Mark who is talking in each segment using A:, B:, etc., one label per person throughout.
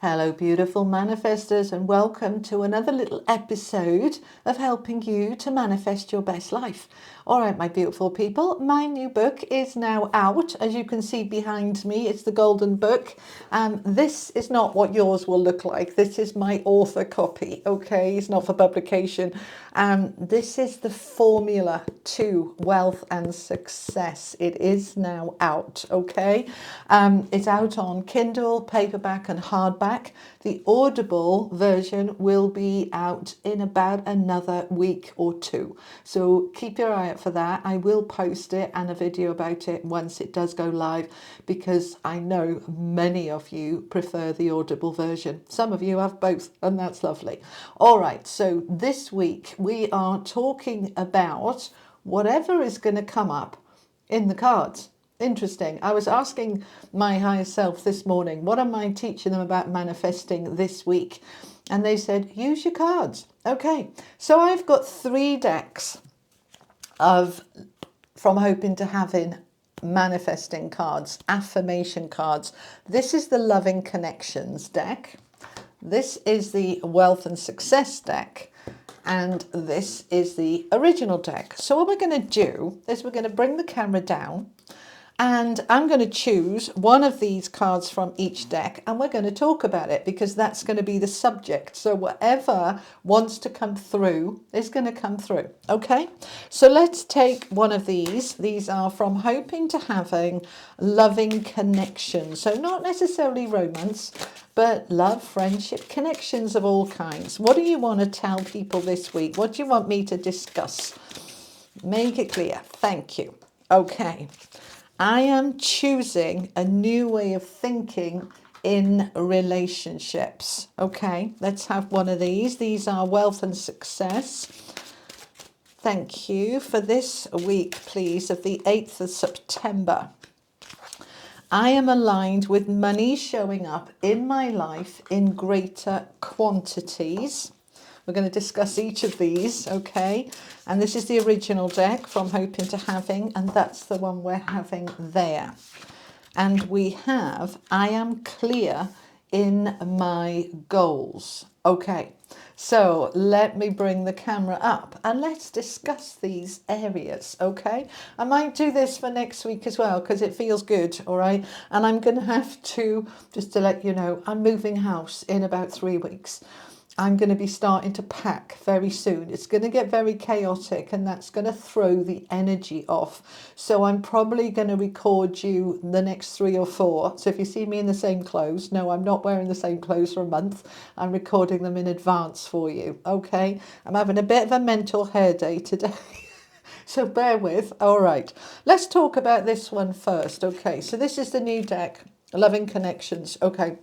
A: Hello, beautiful manifestors, and welcome to another little episode of helping you to manifest your best life. All right, my beautiful people, my new book is now out. As you can see behind me, it's the golden book. This is not what yours will look like. This is my author copy, okay? It's not for publication. This is the formula to wealth and success. It is now out, okay? It's out on Kindle, paperback and hardback. The Audible version will be out in about another week or two. So keep your eye out for that. I will post it and a video about it once it does go live, because I know many of you prefer the Audible version. Some of you have both, and that's lovely. All right, so this week we are talking about whatever is going to come up in the cards. Interesting. I was asking my higher self this morning, what am I teaching them about manifesting this week? And they said, use your cards. Okay, so I've got 3 decks of From Hoping to Having manifesting cards, affirmation cards. This is the Loving Connections deck. This is the Wealth and Success deck. And this is the original deck. So what we're going to do is we're going to bring the camera down, and I'm going to choose one of these cards from each deck, and we're going to talk about it, because that's going to be the subject. So whatever wants to come through is going to come through. Okay, so let's take one of these. These are From Hoping to Having Loving Connections. So not necessarily romance, but love, friendship, connections of all kinds. What do you want to tell people this week? What do you want me to discuss? Make it clear. Thank you. Okay. I am choosing a new way of thinking in relationships. Okay, let's have one of these. These are Wealth and Success. Thank you for this week, please, of the 8th of September. I am aligned with money showing up in my life in greater quantities. We're going to discuss each of these, okay? And this is the original deck, From Hoping to Having, and that's the one we're having there. And we have, I am clear in my goals. Okay, so let me bring the camera up and let's discuss these areas, okay? I might do this for next week as well, because it feels good, all right? And I'm going to have to, just to let you know, I'm moving house in about 3 weeks. I'm going to be starting to pack very soon. It's going to get very chaotic, and that's going to throw the energy off. So I'm probably going to record you the next 3 or 4. So if you see me in the same clothes, no, I'm not wearing the same clothes for a month. I'm recording them in advance for you. Okay, I'm having a bit of a mental hair day today. So bear with. All right, let's talk about this one first. Okay, so this is the new deck, Loving Connections. Okay,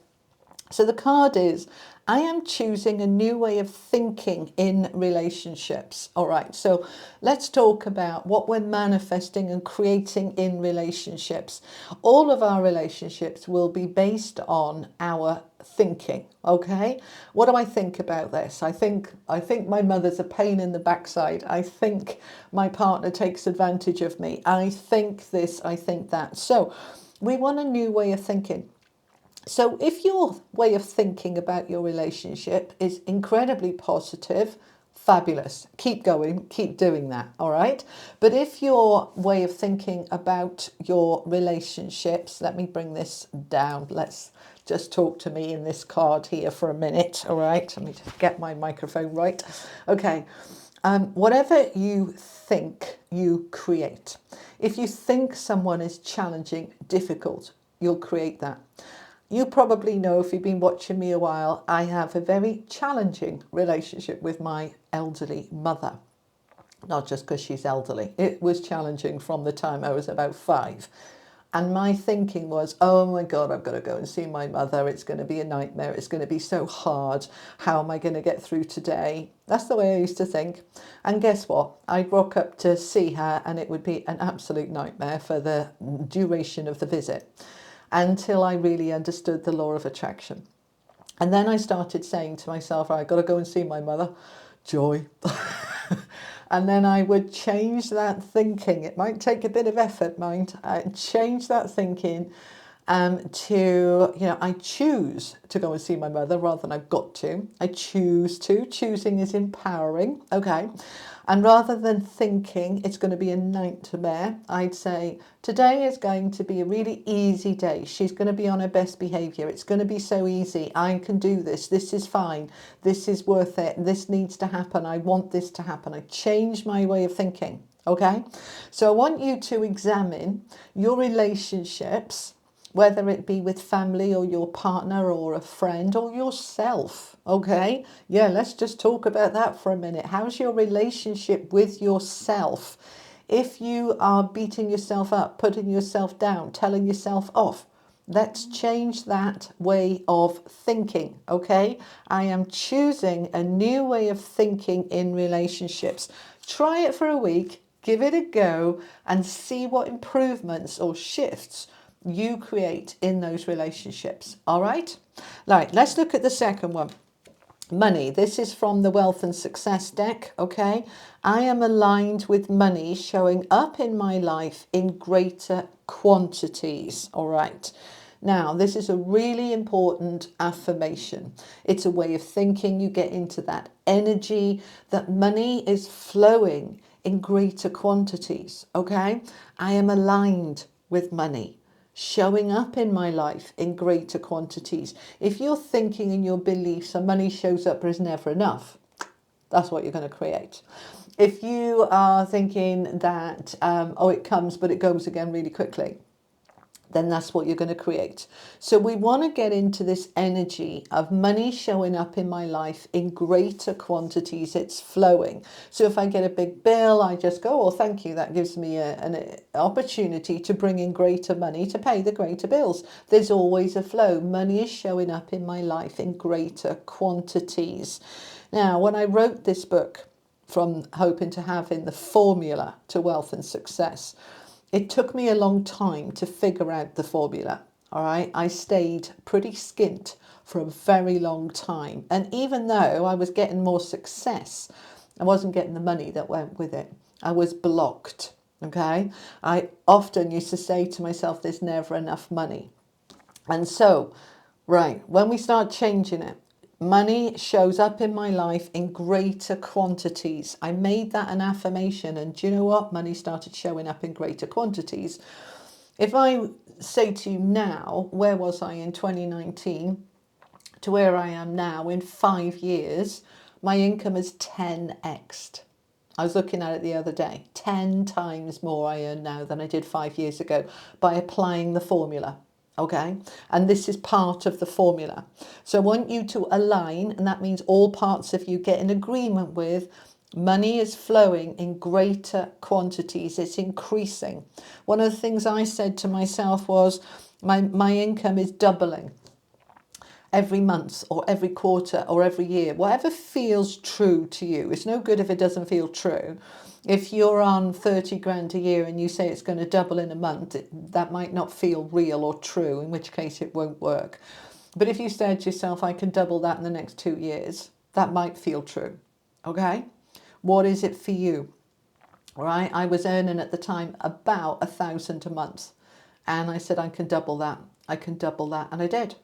A: so the card is, I am choosing a new way of thinking in relationships. All right, so let's talk about what we're manifesting and creating in relationships. All of our relationships will be based on our thinking, okay? What do I think about this? I think my mother's a pain in the backside. I think my partner takes advantage of me. I think this, I think that. So we want a new way of thinking. So if your way of thinking about your relationship is incredibly positive, fabulous. Keep going, keep doing that, all right? But if your way of thinking about your relationships, let me bring this down. Let's just talk to me in this card here for a minute, all right? Let me just get my microphone right. Okay. Whatever you think, you create. If you think someone is challenging, difficult, you'll create that. You probably know, if you've been watching me a while, I have a very challenging relationship with my elderly mother. Not just because she's elderly. It was challenging from the time I was about 5. And my thinking was, oh my God, I've got to go and see my mother. It's going to be a nightmare. It's going to be so hard. How am I going to get through today? That's the way I used to think. And guess what? I'd rock up to see her and it would be an absolute nightmare for the duration of the visit, until I really understood the law of attraction. And then I started saying to myself, I've got to go and see my mother. Joy. And then I would change that thinking. It might take a bit of effort, mind. I'd change that thinking to, I choose to go and see my mother rather than I've got to. I choose to. Choosing is empowering, okay? And rather than thinking it's going to be a nightmare, I'd say today is going to be a really easy day. She's going to be on her best behaviour. It's going to be so easy. I can do this. This is fine. This is worth it. This needs to happen. I want this to happen. I change my way of thinking, okay? So I want you to examine your relationships, whether it be with family or your partner or a friend or yourself, okay? Yeah, let's just talk about that for a minute. How's your relationship with yourself? If you are beating yourself up, putting yourself down, telling yourself off, let's change that way of thinking, okay? I am choosing a new way of thinking in relationships. Try it for a week, give it a go, and see what improvements or shifts you create in those relationships. All right, let's look at the second one. Money. This is from the Wealth and Success deck, okay? I am aligned with money showing up in my life in greater quantities. All right. Now, this is a really important affirmation. It's a way of thinking. You get into that energy that money is flowing in greater quantities, okay? I am aligned with money showing up in my life in greater quantities. If you're thinking in your beliefs and money shows up but is never enough, that's what you're going to create. If you are thinking that, it comes but it goes again really quickly, then that's what you're going to create. So we want to get into this energy of money showing up in my life in greater quantities. It's flowing. So if I get a big bill, I just go, oh, thank you. That gives me an opportunity to bring in greater money to pay the greater bills. There's always a flow. Money is showing up in my life in greater quantities. Now, when I wrote this book, From Hoping to Having, the formula to wealth and success, it took me a long time to figure out the formula, all right? I stayed pretty skint for a very long time. And even though I was getting more success, I wasn't getting the money that went with it. I was blocked, okay? I often used to say to myself, there's never enough money. And so, when we start changing it, money shows up in my life in greater quantities. I made that an affirmation, and do you know what? Money started showing up in greater quantities. If I say to you now, where was I in 2019 to where I am now in 5 years, my income is 10x'd. I was looking at it the other day, 10 times more I earn now than I did 5 years ago by applying the formula. Okay, and this is part of the formula. So I want you to align, and that means all parts of you get in agreement with money is flowing in greater quantities. It's increasing. One of the things I said to myself was my income is doubling every month or every quarter or every year, whatever feels true to you. It's no good if it doesn't feel true. If you're on 30 grand a year and you say it's going to double in a month, that might not feel real or true, in which case it won't work. But if you said to yourself, I can double that in the next 2 years, that might feel true. Okay? What is it for you? Right? I was earning at the time about 1,000 a month. And I said, I can double that. I can double that. And I did.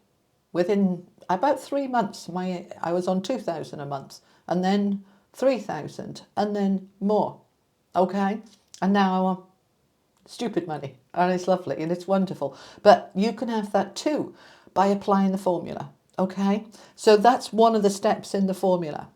A: Within about 3 months, I was on 2,000 a month, and then 3,000, and then more. Okay? And now I'm on stupid money, and it's lovely and it's wonderful. But you can have that too by applying the formula. Okay? So that's one of the steps in the formula,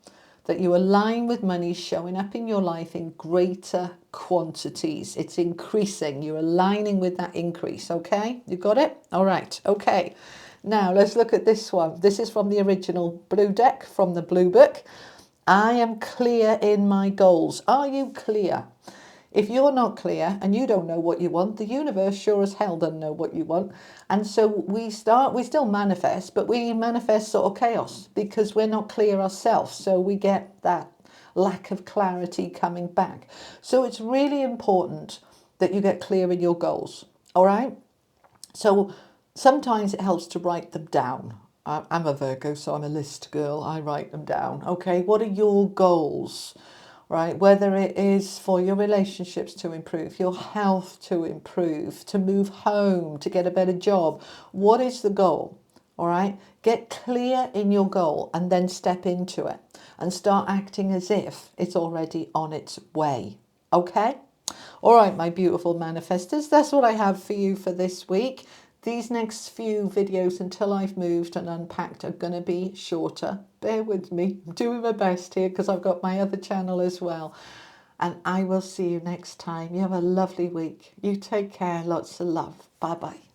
A: that you align with money showing up in your life in greater quantities. It's increasing. You're aligning with that increase. Okay? You got it? All right. Okay. Now let's look at this one. This is from the original blue deck, from the blue book. I am clear in my goals. Are you clear? If you're not clear and you don't know what you want, the universe sure as hell doesn't know what you want. And so we still manifest, but we manifest sort of chaos because we're not clear ourselves. So we get that lack of clarity coming back. So it's really important that you get clear in your goals. All right? So sometimes it helps to write them down. I'm a Virgo, so I'm a list girl. I write them down. Okay, what are your goals? right? Whether it is for your relationships to improve, your health to improve, to move home, to get a better job. What is the goal? All right, get clear in your goal and then step into it and start acting as if it's already on its way. Okay? All right, my beautiful manifestors, that's what I have for you for this week. These next few videos until I've moved and unpacked are going to be shorter. Bear with me. I'm doing my best here because I've got my other channel as well. And I will see you next time. You have a lovely week. You take care. Lots of love. Bye-bye.